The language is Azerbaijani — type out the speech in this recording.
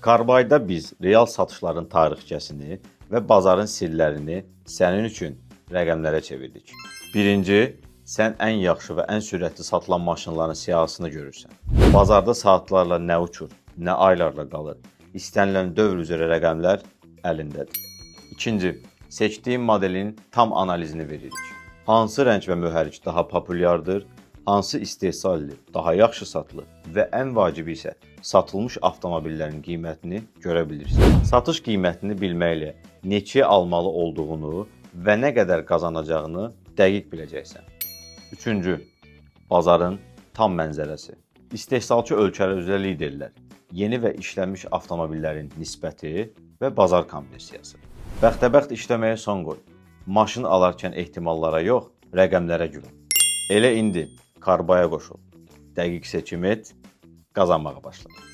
Karbayda biz real satışların tarixçəsini və bazarın sirlərini sənin üçün rəqəmlərə çevirdik. Birinci, sən ən yaxşı və ən sürətli satılan maşınların siyahısını görürsən. Bazarda saatlarla nə uçur, nə aylarla qalır. İstənilən dövr üzrə rəqəmlər əlindədir. İkinci, seçdiyin modelin tam analizini veririk. Hansı rəng və mühərrik daha populyardır, hansı istehsaldır, daha yaxşı satılır və ən vacibi isə satılmış avtomobillərin qiymətini görə bilirsən. Satış qiymətini bilməklə neçəyə almalı olduğunu və nə qədər qazanacağını dəqiq biləcəksən. Üçüncü, bazarın tam mənzərəsi. İstehsalçı ölkələr üzrə liderlər, yeni və işlənmiş avtomobillərin nisbəti və bazar konversiyası. Bəxtəbəxt işləməyə son qoy. Maşın alarkən ehtimallara yox, rəqəmlərə gülün. Elə indi Karbaya qoşul. Dəqiq seçim et, qazanmağa başla.